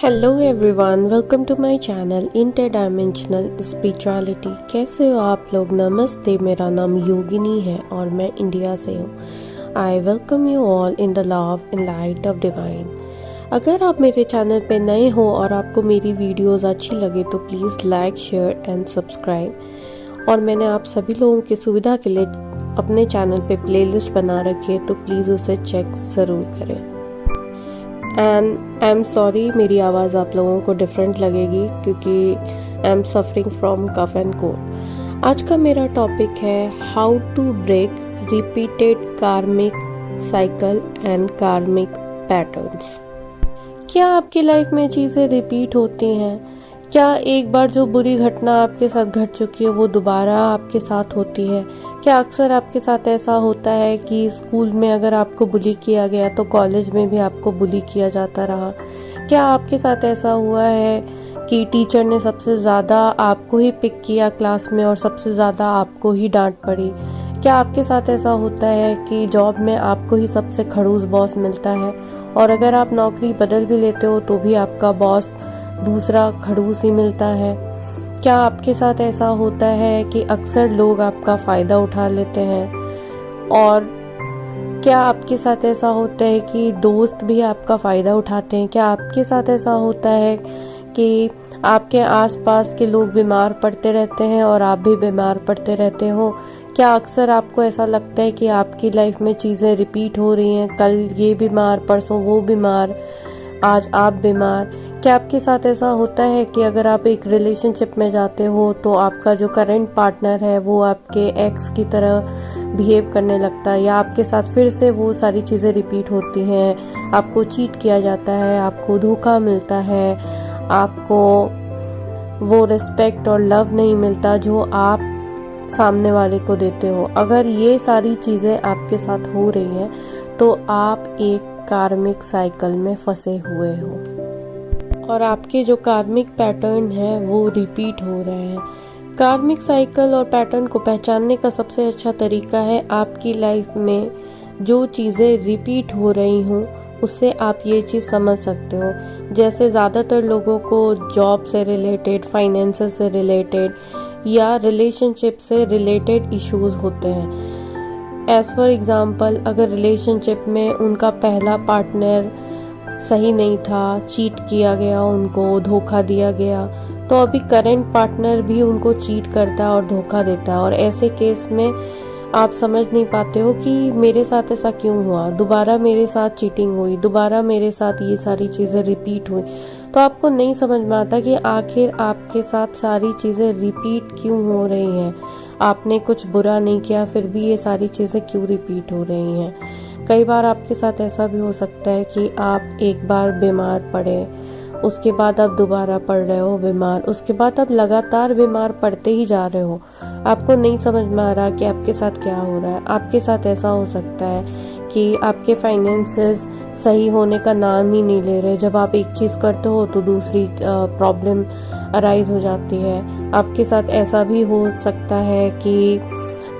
Hello everyone, welcome to my channel interdimensional spirituality. कैसे हो आप लोग? नमस्ते, मेरा नाम योगिनी है और मैं इंडिया से हूँ। I welcome you all in the love and light of divine. अगर आप मेरे चैनल पे नए हो और आपको मेरी वीडियोस अच्छी लगे तो please like, share and subscribe. और मैंने आप सभी लोगों की सुविधा के लिए अपने चैनल पे प्लेलिस्ट बना रखी है, तो प्लीज़ उसे चेक ज़रूर करें। एंड आई एम सॉरी, मेरी आवाज़ आप लोगों को डिफरेंट लगेगी क्योंकि I am suffering from cough and cold. आज का मेरा टॉपिक है how to break repeated karmic cycle and karmic patterns. क्या आपकी लाइफ में चीज़ें रिपीट होती हैं? क्या एक बार जो बुरी घटना आपके साथ घट चुकी है वो दोबारा आपके साथ होती है? क्या अक्सर आपके साथ ऐसा होता है कि स्कूल में अगर आपको बुली किया गया तो कॉलेज में भी आपको बुली किया जाता रहा? क्या आपके साथ ऐसा हुआ है कि टीचर ने सबसे ज़्यादा आपको ही पिक किया क्लास में और सबसे ज़्यादा आपको ही डांट पड़ी? क्या आपके साथ ऐसा होता है कि जॉब में आपको ही सबसे खड़ूस बॉस मिलता है और अगर आप नौकरी बदल भी लेते हो तो भी आपका बॉस दूसरा खड़ूस ही मिलता है? क्या आपके साथ ऐसा होता है कि अक्सर लोग आपका फ़ायदा उठा लेते हैं? और क्या आपके साथ ऐसा होता है कि दोस्त भी आपका फ़ायदा उठाते हैं? क्या आपके साथ ऐसा होता है कि आपके आसपास के लोग बीमार पड़ते रहते हैं और आप भी बीमार पड़ते रहते हो? क्या अक्सर आपको ऐसा लगता है कि आपकी लाइफ में चीज़ें रिपीट हो रही हैं? कल ये बीमार, परसों वो बीमार, आज आप बीमार। क्या आपके साथ ऐसा होता है कि अगर आप एक रिलेशनशिप में जाते हो तो आपका जो करंट पार्टनर है वो आपके एक्स की तरह बिहेव करने लगता है, या आपके साथ फिर से वो सारी चीज़ें रिपीट होती हैं? आपको चीट किया जाता है, आपको धोखा मिलता है, आपको वो रिस्पेक्ट और लव नहीं मिलता जो आप सामने वाले को देते हो। अगर ये सारी चीज़ें आपके साथ हो रही हैं तो आप एक कार्मिक साइकिल में फंसे हुए हो और आपके जो कार्मिक पैटर्न है वो रिपीट हो रहे हैं। कार्मिक साइकिल और पैटर्न को पहचानने का सबसे अच्छा तरीका है आपकी लाइफ में जो चीज़ें रिपीट हो रही हों उससे आप ये चीज़ समझ सकते हो। जैसे ज़्यादातर लोगों को जॉब से रिलेटेड, फाइनेंस से रिलेटेड या रिलेशनशिप से रिलेटेड इश्यूज होते हैं। एज फॉर एग्ज़ाम्पल, अगर रिलेशनशिप में उनका पहला पार्टनर सही नहीं था, चीट किया गया, उनको धोखा दिया गया, तो अभी करंट पार्टनर भी उनको चीट करता है और धोखा देता है। और ऐसे केस में आप समझ नहीं पाते हो कि मेरे साथ ऐसा क्यों हुआ, दोबारा मेरे साथ चीटिंग हुई, दोबारा मेरे साथ ये सारी चीज़ें रिपीट हुई। तो आपको नहीं समझ में आता कि आखिर आपके साथ सारी चीज़ें रिपीट क्यों हो रही हैं। आपने कुछ बुरा नहीं किया फिर भी ये सारी चीज़ें क्यों रिपीट हो रही हैं। कई बार आपके साथ ऐसा भी हो सकता है कि आप एक बार बीमार पड़े, उसके बाद आप दोबारा पड़ रहे हो बीमार, उसके बाद आप लगातार बीमार पड़ते ही जा रहे हो। आपको नहीं समझ में आ रहा कि आपके साथ क्या हो रहा है। आपके साथ ऐसा हो सकता है कि आपके फाइनेंसेस सही होने का नाम ही नहीं ले रहे। जब आप एक चीज़ करते हो तो दूसरी प्रॉब्लम अराइज हो जाती है। आपके साथ ऐसा भी हो सकता है कि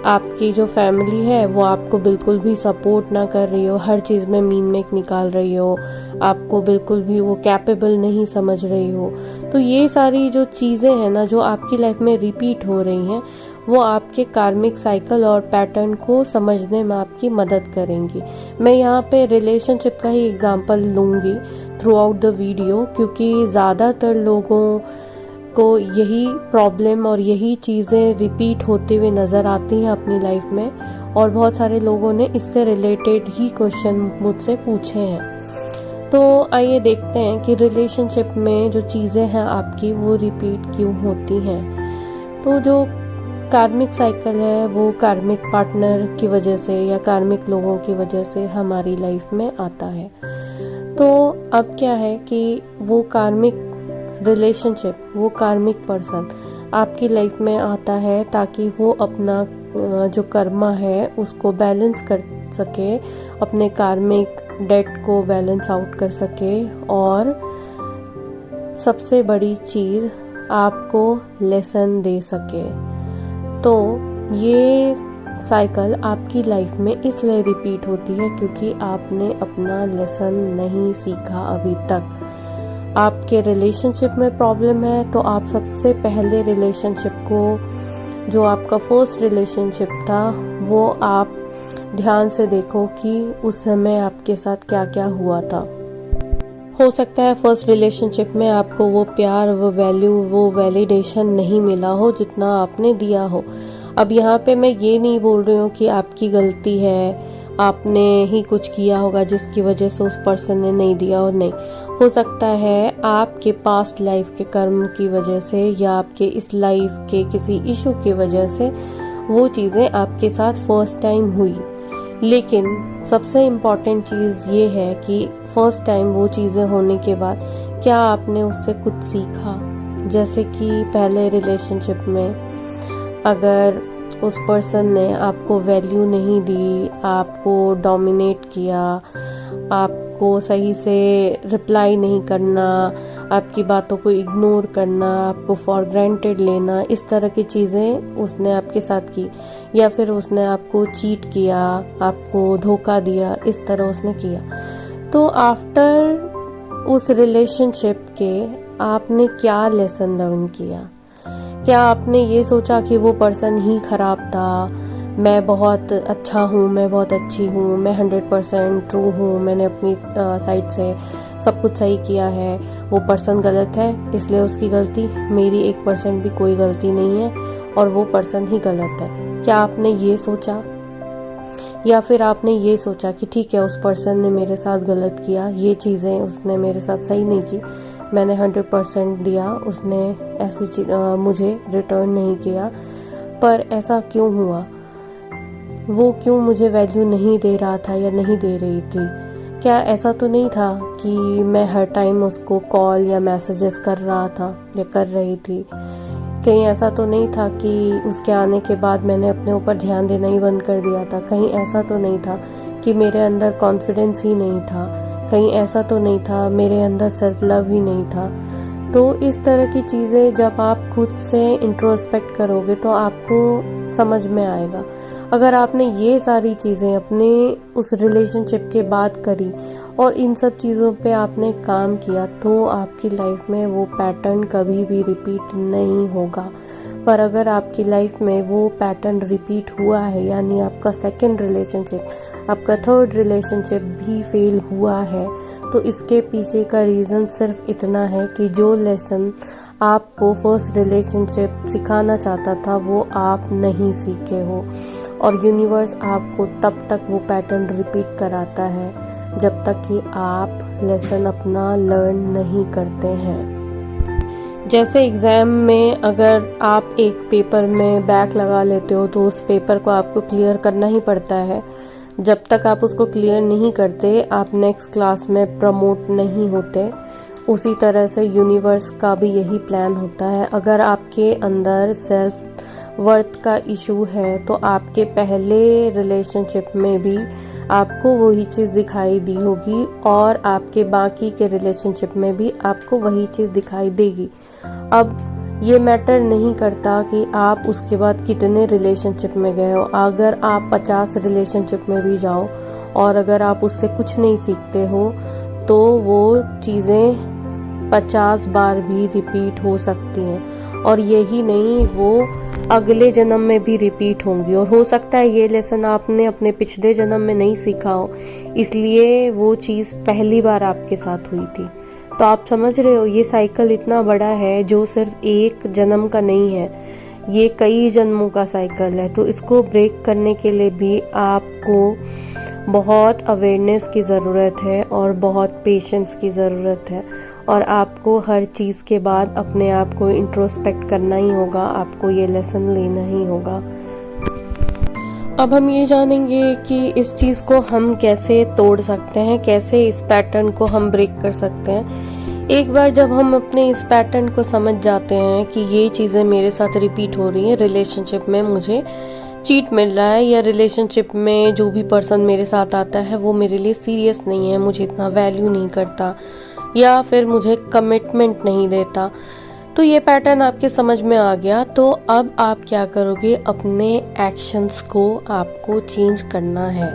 आपकी जो फैमिली है वो आपको बिल्कुल भी सपोर्ट ना कर रही हो, हर चीज़ में मीन मेक निकाल रही हो, आपको बिल्कुल भी वो कैपेबल नहीं समझ रही हो। तो ये सारी जो चीज़ें हैं ना जो आपकी लाइफ में रिपीट हो रही हैं वो आपके कार्मिक साइकिल और पैटर्न को समझने में आपकी मदद करेंगी। मैं यहाँ पे रिलेशनशिप का ही एग्जांपल लूँगी थ्रू आउट द वीडियो, क्योंकि ज़्यादातर लोगों को यही प्रॉब्लम और यही चीज़ें रिपीट होते हुए नज़र आती हैं अपनी लाइफ में, और बहुत सारे लोगों ने इससे रिलेटेड ही क्वेश्चन मुझसे पूछे हैं। तो आइए देखते हैं कि रिलेशनशिप में जो चीज़ें हैं आपकी वो रिपीट क्यों होती हैं। तो जो कार्मिक साइकिल है वो कार्मिक पार्टनर की वजह से या कार्मिक लोगों की वजह से हमारी लाइफ में आता है। तो अब क्या है कि वो कार्मिक रिलेशनशिप, वो कार्मिक पर्सन आपकी लाइफ में आता है ताकि वो अपना जो कर्मा है उसको बैलेंस कर सके, अपने कार्मिक डेट को बैलेंस आउट कर सके, और सबसे बड़ी चीज़ आपको लेसन दे सके। तो ये साइकिल आपकी लाइफ में इसलिए रिपीट होती है क्योंकि आपने अपना लेसन नहीं सीखा अभी तक। आपके रिलेशनशिप में प्रॉब्लम है तो आप सबसे पहले रिलेशनशिप को, जो आपका फर्स्ट रिलेशनशिप था, वो आप ध्यान से देखो कि उस समय आपके साथ क्या क्या हुआ था। हो सकता है फर्स्ट रिलेशनशिप में आपको वो प्यार, वो वैल्यू, वो वैलिडेशन नहीं मिला हो जितना आपने दिया हो। अब यहाँ पे मैं ये नहीं बोल रही हूँ कि आपकी गलती है, आपने ही कुछ किया होगा जिसकी वजह से उस पर्सन ने नहीं दिया, और नहीं, हो सकता है आपके पास्ट लाइफ के कर्म की वजह से या आपके इस लाइफ के किसी इशू की वजह से वो चीज़ें आपके साथ फर्स्ट टाइम हुई। लेकिन सबसे इम्पॉर्टेंट चीज़ ये है कि फर्स्ट टाइम वो चीज़ें होने के बाद क्या आपने उससे कुछ सीखा। जैसे कि पहले रिलेशनशिप में अगर उस पर्सन ने आपको वैल्यू नहीं दी, आपको डोमिनेट किया, आपको सही से रिप्लाई नहीं करना, आपकी बातों को इग्नोर करना, आपको फॉर ग्रांटेड लेना, इस तरह की चीज़ें उसने आपके साथ की, या फिर उसने आपको चीट किया, आपको धोखा दिया, इस तरह उसने किया, तो आफ्टर उस रिलेशनशिप के आपने क्या लेसन लर्न किया? क्या आपने ये सोचा कि वो पर्सन ही खराब था, मैं बहुत अच्छा हूँ, मैं बहुत अच्छी हूँ, मैं 100% ट्रू हूँ, मैंने अपनी साइड से सब कुछ सही किया है, वो पर्सन गलत है इसलिए उसकी गलती, मेरी 1% भी कोई गलती नहीं है और वो पर्सन ही गलत है? क्या आपने ये सोचा? या फिर आपने ये सोचा कि ठीक है, उस पर्सन ने मेरे साथ गलत किया, ये चीज़ें उसने मेरे साथ सही नहीं की, मैंने 100% दिया, उसने ऐसी मुझे रिटर्न नहीं किया, पर ऐसा क्यों हुआ? वो क्यों मुझे वैल्यू नहीं दे रहा था या नहीं दे रही थी? क्या ऐसा तो नहीं था कि मैं हर टाइम उसको कॉल या मैसेजेस कर रहा था या कर रही थी? कहीं ऐसा तो नहीं था कि उसके आने के बाद मैंने अपने ऊपर ध्यान देना ही बंद कर दिया था? कहीं ऐसा तो नहीं था कि मेरे अंदर कॉन्फिडेंस ही नहीं था? कहीं ऐसा तो नहीं था मेरे अंदर सेल्फ लव ही नहीं था? तो इस तरह की चीज़ें जब आप खुद से इंट्रोस्पेक्ट करोगे तो आपको समझ में आएगा। अगर आपने ये सारी चीज़ें अपने उस रिलेशनशिप के बाद करी और इन सब चीज़ों पे आपने काम किया तो आपकी लाइफ में वो पैटर्न कभी भी रिपीट नहीं होगा। पर अगर आपकी लाइफ में वो पैटर्न रिपीट हुआ है, यानी आपका सेकंड रिलेशनशिप, आपका थर्ड रिलेशनशिप भी फेल हुआ है, तो इसके पीछे का रीज़न सिर्फ इतना है कि जो लेसन आपको फर्स्ट रिलेशनशिप सिखाना चाहता था वो आप नहीं सीखे हो, और यूनिवर्स आपको तब तक वो पैटर्न रिपीट कराता है जब तक कि आप लेसन अपना लर्न नहीं करते हैं। जैसे एग्ज़ाम में अगर आप एक पेपर में बैक लगा लेते हो तो उस पेपर को आपको क्लियर करना ही पड़ता है। जब तक आप उसको क्लियर नहीं करते आप नेक्स्ट क्लास में प्रमोट नहीं होते। उसी तरह से यूनिवर्स का भी यही प्लान होता है। अगर आपके अंदर सेल्फ वर्थ का इशू है तो आपके पहले रिलेशनशिप में भी आपको वही चीज़ दिखाई दी होगी और आपके बाकी के रिलेशनशिप में भी आपको वही चीज़ दिखाई देगी। अब ये मैटर नहीं करता कि आप उसके बाद कितने रिलेशनशिप में गए हो। अगर आप 50 रिलेशनशिप में भी जाओ और अगर आप उससे कुछ नहीं सीखते हो तो वो चीज़ें 50 बार भी रिपीट हो सकती हैं, और यही नहीं, वो अगले जन्म में भी रिपीट होंगी। और हो सकता है ये लेसन आपने अपने पिछले जन्म में नहीं सीखा हो, इसलिए वो चीज़ पहली बार आपके साथ हुई थी। तो आप समझ रहे हो, ये साइकिल इतना बड़ा है जो सिर्फ एक जन्म का नहीं है, ये कई जन्मों का साइकिल है। तो इसको ब्रेक करने के लिए भी आपको बहुत अवेयरनेस की ज़रूरत है और बहुत पेशेंस की ज़रूरत है, और आपको हर चीज़ के बाद अपने आप को इंट्रोस्पेक्ट करना ही होगा, आपको ये लेसन लेना ही होगा। अब हम ये जानेंगे कि इस चीज़ को हम कैसे तोड़ सकते हैं, कैसे इस पैटर्न को हम ब्रेक कर सकते हैं। एक बार जब हम अपने इस पैटर्न को समझ जाते हैं कि ये चीज़ें मेरे साथ रिपीट हो रही हैं, रिलेशनशिप में मुझे चीट मिल रहा है या रिलेशनशिप में जो भी पर्सन मेरे साथ आता है वो मेरे लिए सीरियस नहीं है, मुझे इतना वैल्यू नहीं करता या फिर मुझे कमिटमेंट नहीं देता, तो ये पैटर्न आपके समझ में आ गया। तो अब आप क्या करोगे, अपने एक्शंस को आपको चेंज करना है।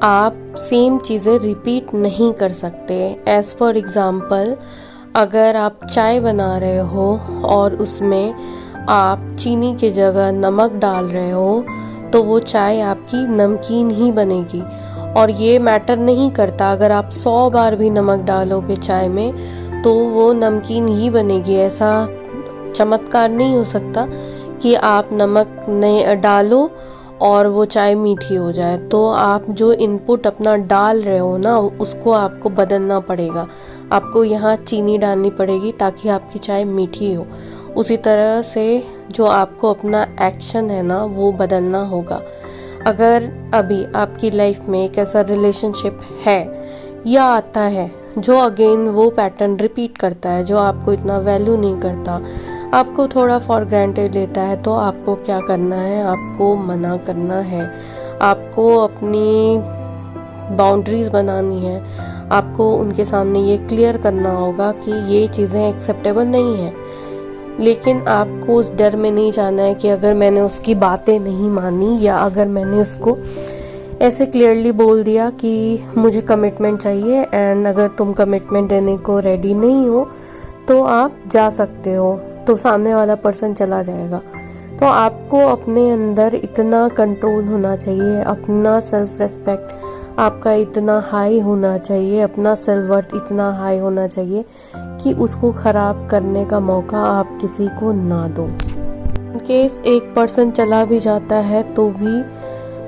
आप सेम चीज़ें रिपीट नहीं कर सकते। एज़ फॉर एग्ज़ाम्पल, अगर आप चाय बना रहे हो और उसमें आप चीनी की जगह नमक डाल रहे हो तो वो चाय आपकी नमकीन ही बनेगी। और ये मैटर नहीं करता, अगर आप 100 बार भी नमक डालोगे चाय में तो वो नमकीन ही बनेगी। ऐसा चमत्कार नहीं हो सकता कि आप नमक नहीं डालो और वो चाय मीठी हो जाए। तो आप जो इनपुट अपना डाल रहे हो ना, उसको आपको बदलना पड़ेगा। आपको यहाँ चीनी डालनी पड़ेगी ताकि आपकी चाय मीठी हो। उसी तरह से जो आपको अपना एक्शन है ना, वो बदलना होगा। अगर अभी आपकी लाइफ में एक ऐसा रिलेशनशिप है या आता है जो अगेन वो पैटर्न रिपीट करता है, जो आपको इतना वैल्यू नहीं करता, आपको थोड़ा फॉर ग्रांटेड लेता है, तो आपको क्या करना है? आपको मना करना है। आपको अपनी बाउंड्रीज़ बनानी है। आपको उनके सामने ये क्लियर करना होगा कि ये चीज़ें एक्सेप्टेबल नहीं हैं। लेकिन आपको उस डर में नहीं जाना है कि अगर मैंने उसकी बातें नहीं मानी या अगर मैंने उसको ऐसे क्लियरली बोल दिया कि मुझे कमिटमेंट चाहिए एंड अगर तुम कमिटमेंट देने को रेडी नहीं हो तो आप जा सकते हो, तो सामने वाला पर्सन चला जाएगा। तो आपको अपने अंदर इतना कंट्रोल होना चाहिए, अपना सेल्फ रिस्पेक्ट आपका इतना हाई होना चाहिए, अपना सेल्फ वर्थ इतना हाई होना चाहिए कि उसको ख़राब करने का मौका आप किसी को ना दो। इन केस एक पर्सन चला भी जाता है तो भी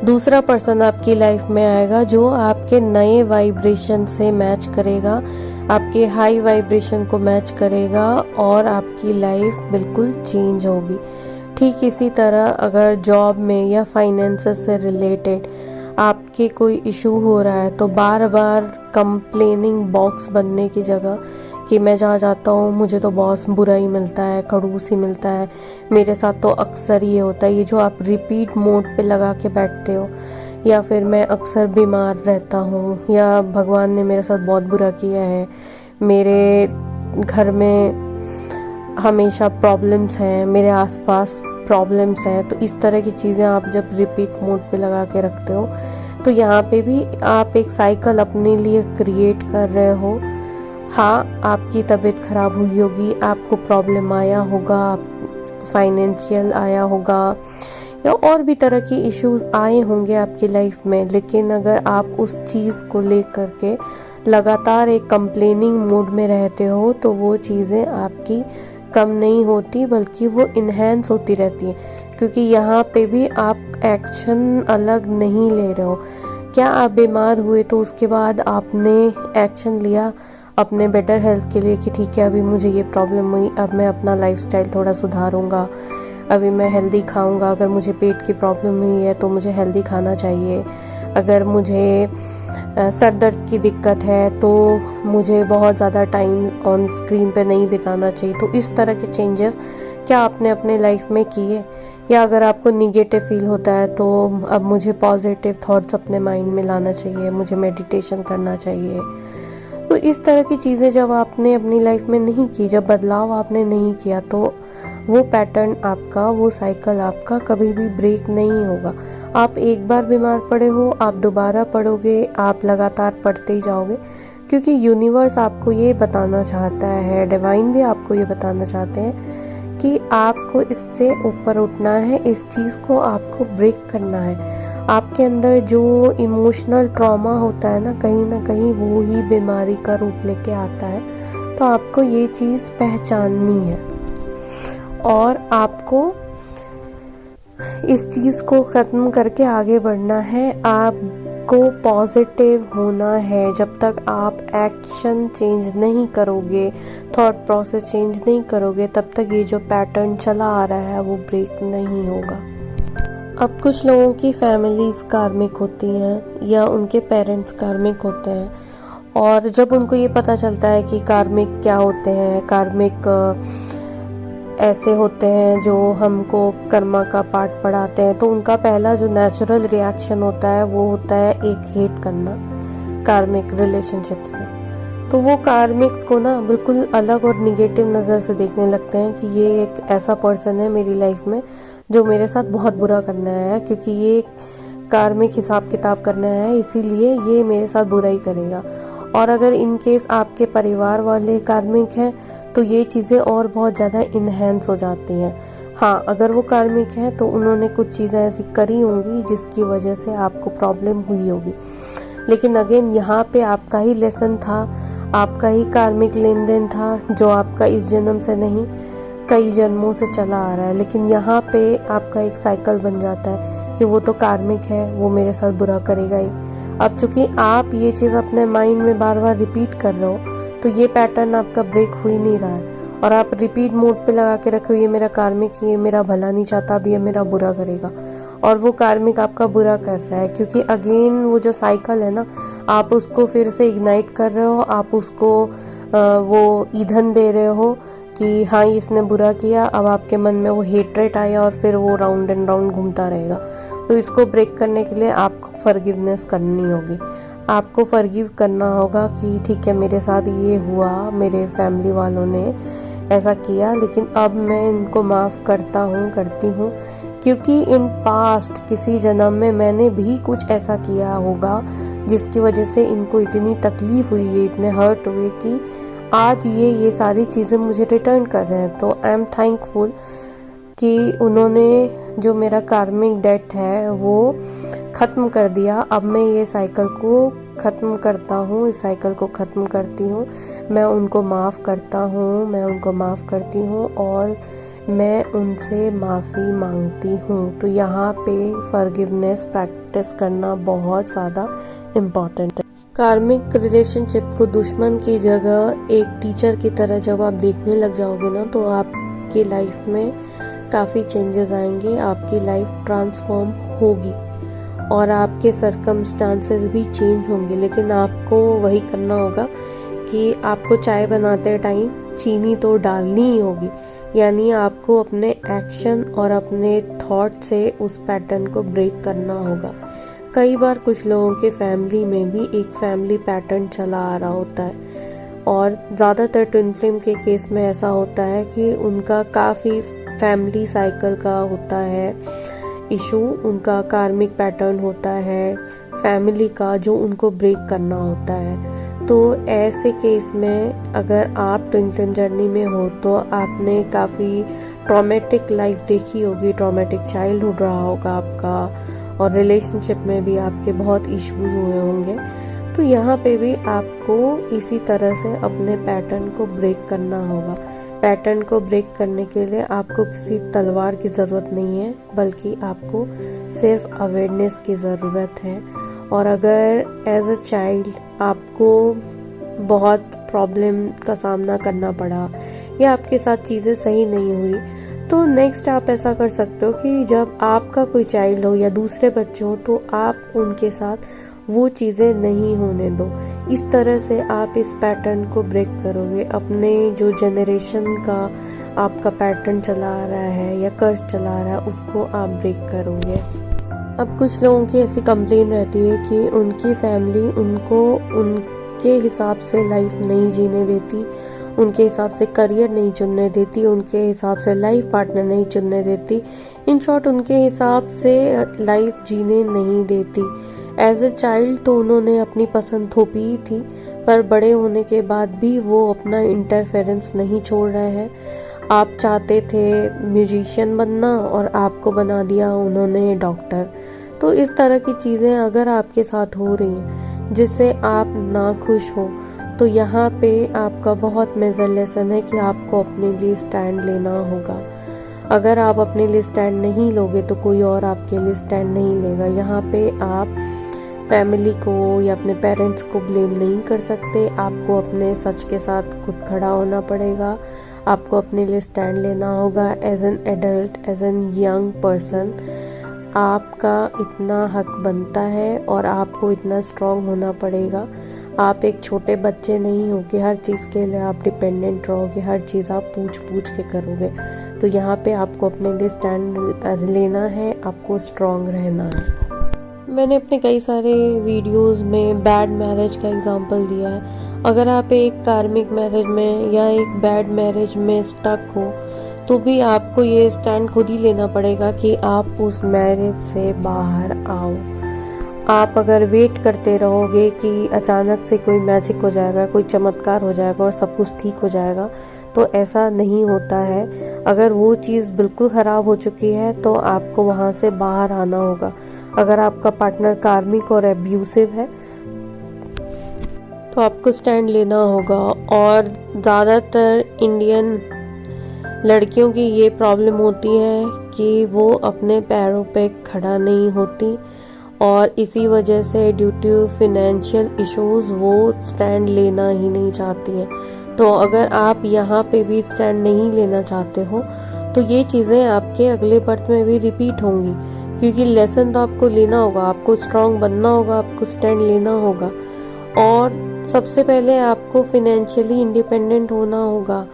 दूसरा पर्सन आपकी लाइफ में आएगा जो आपके नए वाइब्रेशन से मैच करेगा, आपके हाई वाइब्रेशन को मैच करेगा और आपकी लाइफ बिल्कुल चेंज होगी। ठीक इसी तरह अगर जॉब में या फाइनेंसेस से रिलेटेड आपके कोई इशू हो रहा है तो बार बार कंप्लेनिंग बॉक्स बनने की जगह कि मैं जहाँ जाता हूँ मुझे तो बॉस बुरा ही मिलता है, खड़ूस ही मिलता है, मेरे साथ तो अक्सर ये होता है, ये जो आप रिपीट मोड पे लगा के बैठते हो, या फिर मैं अक्सर बीमार रहता हूँ, या भगवान ने मेरे साथ बहुत बुरा किया है, मेरे घर में हमेशा प्रॉब्लम्स हैं, मेरे आसपास प्रॉब्लम्स हैं। तो इस तरह की चीज़ें आप जब रिपीट मोड पे लगा के रखते हो तो यहाँ पे भी आप एक साइकिल अपने लिए क्रिएट कर रहे हो। हाँ, आपकी तबीयत ख़राब हुई होगी, आपको प्रॉब्लम आया होगा, फाइनेंशियल आया होगा या और भी तरह के इश्यूज आए होंगे आपकी लाइफ में, लेकिन अगर आप उस चीज़ को लेकर के लगातार एक कंप्लेनिंग मूड में रहते हो तो वो चीज़ें आपकी कम नहीं होती बल्कि वो इन्हेंस होती रहती है, क्योंकि यहाँ पे भी आप एक्शन अलग नहीं ले रहे हो। क्या आप बीमार हुए तो उसके बाद आपने एक्शन लिया अपने बेटर हेल्थ के लिए कि ठीक है, अभी मुझे ये प्रॉब्लम हुई, अब मैं अपना लाइफस्टाइल थोड़ा सुधारूंगा, अभी मैं हेल्दी खाऊंगा, अगर मुझे पेट की प्रॉब्लम हुई है तो मुझे हेल्दी खाना चाहिए, अगर मुझे सर दर्द की दिक्कत है तो मुझे बहुत ज़्यादा टाइम ऑन स्क्रीन पे नहीं बिताना चाहिए। तो इस तरह के चेंजेस क्या आपने अपने लाइफ में किए? या अगर आपको निगेटिव फील होता है तो अब मुझे पॉजिटिव थॉट्स अपने माइंड में लाना चाहिए, मुझे मेडिटेशन करना चाहिए। तो इस तरह की चीज़ें जब आपने अपनी लाइफ में नहीं की, जब बदलाव आपने नहीं किया, तो वो पैटर्न आपका, वो साइकिल आपका कभी भी ब्रेक नहीं होगा। आप एक बार बीमार पड़े हो, आप दोबारा पड़ोगे, आप लगातार पढ़ते ही जाओगे, क्योंकि यूनिवर्स आपको ये बताना चाहता है, डिवाइन भी आपको ये बताना चाहते हैं कि आपको इससे ऊपर उठना है, इस चीज़ को आपको ब्रेक करना है। आपके अंदर जो इमोशनल ट्रॉमा होता है ना कहीं वो ही बीमारी का रूप लेके आता है। तो आपको ये चीज़ पहचाननी है और आपको इस चीज़ को ख़त्म करके आगे बढ़ना है। आपको पॉजिटिव होना है। जब तक आप एक्शन चेंज नहीं करोगे, थॉट प्रोसेस चेंज नहीं करोगे, तब तक ये जो पैटर्न चला आ रहा है वो ब्रेक नहीं होगा। अब कुछ लोगों की फैमिलीज़ कार्मिक होती हैं या उनके पेरेंट्स कार्मिक होते हैं, और जब उनको ये पता चलता है कि कार्मिक क्या होते हैं, कार्मिक ऐसे होते हैं जो हमको कर्मा का पाठ पढ़ाते हैं, तो उनका पहला जो नेचुरल रिएक्शन होता है वो होता है एक हेट करना कार्मिक रिलेशनशिप से। तो वो कार्मिक्स को ना बिल्कुल अलग और निगेटिव नज़र से देखने लगते हैं कि ये एक ऐसा पर्सन है मेरी लाइफ में जो मेरे साथ बहुत बुरा करने आया है, क्योंकि ये कार्मिक हिसाब किताब करने आया है, इसीलिए ये मेरे साथ बुरा ही करेगा। और अगर इन केस आपके परिवार वाले कार्मिक हैं तो ये चीज़ें और बहुत ज़्यादा इन्हेंस हो जाती हैं। हाँ, अगर वो कार्मिक हैं तो उन्होंने कुछ चीज़ें ऐसी करी होंगी जिसकी वजह से आपको प्रॉब्लम हुई होगी, लेकिन अगेन यहाँ पे आपका ही लेसन था, आपका ही कार्मिक लेन देन था जो आपका इस जन्म से नहीं कई जन्मों से चला आ रहा है। लेकिन यहाँ पे आपका एक साइकिल बन जाता है कि वो तो कार्मिक है, वो मेरे साथ बुरा करेगा ही। अब चूंकि आप ये चीज़ अपने माइंड में बार बार रिपीट कर रहे हो तो ये पैटर्न आपका ब्रेक हो ही नहीं रहा है, और आप रिपीट मोड पे लगा के रखे हो ये मेरा कार्मिक, ये मेरा भला नहीं चाहता, अब ये मेरा बुरा करेगा, और वो कार्मिक आपका बुरा कर रहा है। क्योंकि अगेन वो जो साइकिल है ना, आप उसको फिर से इग्नाइट कर रहे हो, आप उसको वो ईंधन दे रहे हो कि हाँ इसने बुरा किया, अब आपके मन में वो हेट्रेट आया और फिर वो राउंड एंड राउंड घूमता रहेगा। तो इसको ब्रेक करने के लिए आपको फॉरगिवनेस करनी होगी, आपको फॉरगिव करना होगा कि ठीक है मेरे साथ ये हुआ, मेरे फैमिली वालों ने ऐसा किया, लेकिन अब मैं इनको माफ़ करता हूँ, करती हूँ, क्योंकि इन पास्ट किसी जन्म में मैंने भी कुछ ऐसा किया होगा जिसकी वजह से इनको इतनी तकलीफ हुई है, इतने हर्ट हुए कि आज ये सारी चीज़ें मुझे रिटर्न कर रहे हैं। तो आई एम थैंकफुल कि उन्होंने जो मेरा कार्मिक डेट है वो ख़त्म कर दिया। अब मैं ये साइकिल को ख़त्म करता हूँ, इस साइकिल को ख़त्म करती हूँ, मैं उनको माफ़ करता हूँ, मैं उनको माफ़ करती हूँ और मैं उनसे माफ़ी मांगती हूँ। तो यहाँ पे फॉरगिवनेस प्रैक्टिस करना बहुत ज़्यादा इम्पॉर्टेंट है। कार्मिक रिलेशनशिप को दुश्मन की जगह एक टीचर की तरह जब आप देखने लग जाओगे ना, तो आपकी लाइफ में काफ़ी चेंजेस आएंगे, आपकी लाइफ ट्रांसफॉर्म होगी और आपके सर्कमस्टांसेस भी चेंज होंगे। लेकिन आपको वही करना होगा कि आपको चाय बनाते टाइम चीनी तो डालनी ही होगी, यानी आपको अपने एक्शन और अपने थॉट से उस पैटर्न को ब्रेक करना होगा। कई बार कुछ लोगों के फैमिली में भी एक फैमिली पैटर्न चला आ रहा होता है, और ज़्यादातर ट्विन फ्लेम के केस में ऐसा होता है कि उनका काफ़ी फैमिली साइकिल का होता है इशू, उनका कार्मिक पैटर्न होता है फैमिली का जो उनको ब्रेक करना होता है। तो ऐसे केस में अगर आप ट्विन फ्लेम जर्नी में हो तो आपने काफ़ी ट्रॉमेटिक लाइफ देखी होगी, ट्रॉमेटिक चाइल्डहुड रहा होगा आपका, और रिलेशनशिप में भी आपके बहुत इश्यूज हुए होंगे। तो यहाँ पे भी आपको इसी तरह से अपने पैटर्न को ब्रेक करना होगा। पैटर्न को ब्रेक करने के लिए आपको किसी तलवार की ज़रूरत नहीं है, बल्कि आपको सिर्फ अवेयरनेस की ज़रूरत है। और अगर एज अ चाइल्ड आपको बहुत प्रॉब्लम का सामना करना पड़ा या आपके साथ चीज़ें सही नहीं हुई, तो नेक्स्ट आप ऐसा कर सकते हो कि जब आपका कोई चाइल्ड हो या दूसरे बच्चे हो तो आप उनके साथ वो चीज़ें नहीं होने दो। इस तरह से आप इस पैटर्न को ब्रेक करोगे। अपने जो जनरेशन का आपका पैटर्न चला आ रहा है या कर्ज चला आ रहा है उसको आप ब्रेक करोगे। अब कुछ लोगों की ऐसी कंप्लेन रहती है कि उनकी फैमिली उनको उनके हिसाब से लाइफ नहीं जीने देती, उनके हिसाब से करियर नहीं चुनने देती, उनके हिसाब से लाइफ पार्टनर नहीं चुनने देती, इन शॉर्ट उनके हिसाब से लाइफ जीने नहीं देती। एज अ चाइल्ड तो उन्होंने अपनी पसंद थोपी ही थी, पर बड़े होने के बाद भी वो अपना इंटरफेरेंस नहीं छोड़ रहे हैं। आप चाहते थे म्यूजिशियन बनना और आपको बना दिया उन्होंने डॉक्टर। तो इस तरह की चीज़ें अगर आपके साथ हो रही हैं जिससे आप ना खुश हो, तो यहाँ पे आपका बहुत मेजर लेसन है कि आपको अपने लिए स्टैंड लेना होगा। अगर आप अपने लिए स्टैंड नहीं लोगे तो कोई और आपके लिए स्टैंड नहीं लेगा। यहाँ पे आप फैमिली को या अपने पेरेंट्स को ब्लेम नहीं कर सकते, आपको अपने सच के साथ खुद खड़ा होना पड़ेगा, आपको अपने लिए स्टैंड लेना होगा। As an adult, as an young person आपका इतना हक बनता है और आपको इतना स्ट्रॉन्ग होना पड़ेगा। आप एक छोटे बच्चे नहीं हो कि हर चीज़ के लिए आप डिपेंडेंट रहोगे, हर चीज़ आप पूछ के करोगे। तो यहाँ पे आपको अपने लिए स्टैंड लेना है, आपको स्ट्रॉन्ग रहना है। मैंने अपने कई सारे वीडियोस में बैड मैरिज का एग्जांपल दिया है। अगर आप एक कार्मिक मैरिज में या एक बैड मैरिज में स्टक हो तो भी आपको ये स्टैंड खुद ही लेना पड़ेगा कि आप उस मैरिज से बाहर आओ। आप अगर वेट करते रहोगे कि अचानक से कोई मैजिक हो जाएगा, कोई चमत्कार हो जाएगा और सब कुछ ठीक हो जाएगा, तो ऐसा नहीं होता है। अगर वो चीज़ बिल्कुल ख़राब हो चुकी है तो आपको वहाँ से बाहर आना होगा। अगर आपका पार्टनर कार्मिक और एब्यूसिव है तो आपको स्टैंड लेना होगा। और ज़्यादातर इंडियन लड़कियों की ये प्रॉब्लम होती है कि वो अपने पैरों पे खड़ा नहीं होती और इसी वजह से ड्यू टू फिनेंशियल इश्यूज़ वो स्टैंड लेना ही नहीं चाहती हैं। तो अगर आप यहाँ पे भी स्टैंड नहीं लेना चाहते हो तो ये चीज़ें आपके अगले बर्थ में भी रिपीट होंगी, क्योंकि लेसन तो आपको लेना होगा, आपको स्ट्रांग बनना होगा, आपको स्टैंड लेना होगा। और सबसे पहले आपको फिनेंशियली इंडिपेंडेंट होना होगा।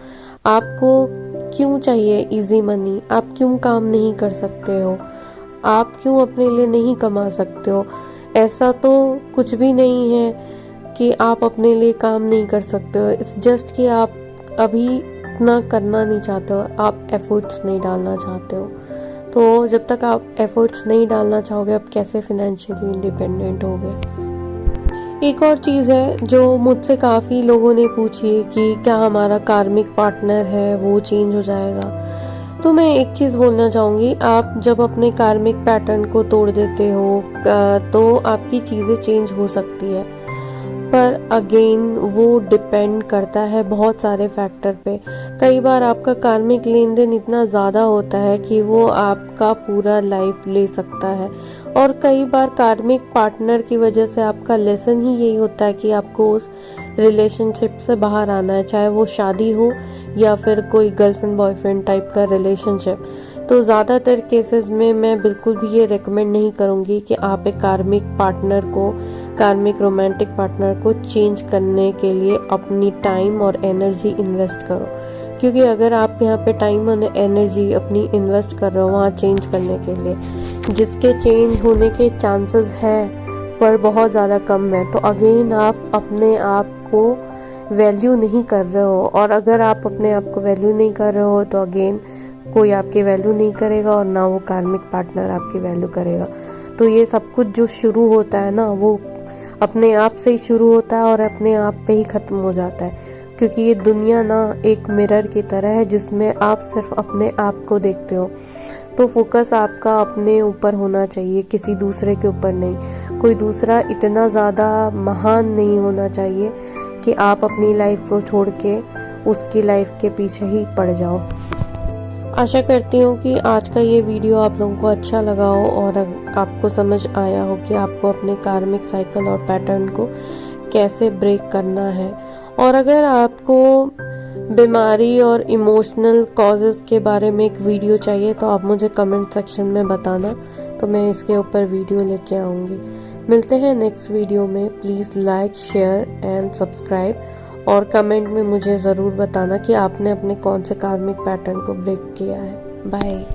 आपको क्यों चाहिए इजी मनी? आप क्यों काम नहीं कर सकते हो? आप क्यों अपने लिए नहीं कमा सकते हो? ऐसा तो कुछ भी नहीं है कि आप अपने लिए काम नहीं कर सकते हो। इट्स जस्ट कि आप अभी इतना करना नहीं चाहते हो, आप एफर्ट्स नहीं डालना चाहते हो। तो जब तक आप एफर्ट्स नहीं डालना चाहोगे, आप कैसे फिनेंशियली इंडिपेंडेंट होगे? एक और चीज़ है जो मुझसे काफ़ी लोगों ने पूछी है कि क्या हमारा कार्मिक पार्टनर है वो चेंज हो जाएगा। तो मैं एक चीज़ बोलना चाहूँगी, आप जब अपने कार्मिक पैटर्न को तोड़ देते हो तो आपकी चीज़ें चेंज हो सकती है, पर अगेन वो डिपेंड करता है बहुत सारे फैक्टर पे। कई बार आपका कार्मिक लेन देन इतना ज़्यादा होता है कि वो आपका पूरा लाइफ ले सकता है, और कई बार कार्मिक पार्टनर की वजह से आपका लेसन ही यही होता है कि आपको उस रिलेशनशिप से बाहर आना है, चाहे वो शादी हो या फिर कोई गर्लफ्रेंड बॉयफ्रेंड टाइप का रिलेशनशिप। तो ज़्यादातर केसेस में मैं बिल्कुल भी ये रेकमेंड नहीं करूँगी कि आप एक कार्मिक रोमांटिक पार्टनर को चेंज करने के लिए अपनी टाइम और एनर्जी इन्वेस्ट करो। क्योंकि अगर आप यहाँ पे टाइम और एनर्जी अपनी इन्वेस्ट कर रहे हो वहाँ चेंज करने के लिए, जिसके चेंज होने के चांसेस है पर बहुत ज़्यादा कम है, तो अगेन आप अपने आप को वैल्यू नहीं कर रहे हो। और अगर आप अपने आप को वैल्यू नहीं कर रहे हो तो अगेन कोई आपकी वैल्यू नहीं करेगा और ना वो कार्मिक पार्टनर आपकी वैल्यू करेगा। तो ये सब कुछ जो शुरू होता है ना, वो अपने आप से ही शुरू होता है और अपने आप पे ही ख़त्म हो जाता है। क्योंकि ये दुनिया ना एक मिरर की तरह है जिसमें आप सिर्फ अपने आप को देखते हो। तो फोकस आपका अपने ऊपर होना चाहिए, किसी दूसरे के ऊपर नहीं। कोई दूसरा इतना ज़्यादा महान नहीं होना चाहिए कि आप अपनी लाइफ को छोड़ के उसकी लाइफ के पीछे ही पड़ जाओ। आशा करती हूँ कि आज का ये वीडियो आप लोगों को अच्छा लगा हो और आपको समझ आया हो कि आपको अपने कार्मिक साइकिल और पैटर्न को कैसे ब्रेक करना है। और अगर आपको बीमारी और इमोशनल कॉजेज़ के बारे में एक वीडियो चाहिए तो आप मुझे कमेंट सेक्शन में बताना, तो मैं इसके ऊपर वीडियो लेके आऊँगी। मिलते हैं नेक्स्ट वीडियो में। Please like, share and subscribe, और कमेंट में मुझे ज़रूर बताना कि आपने अपने कौन से कार्मिक पैटर्न को ब्रेक किया है। बाय।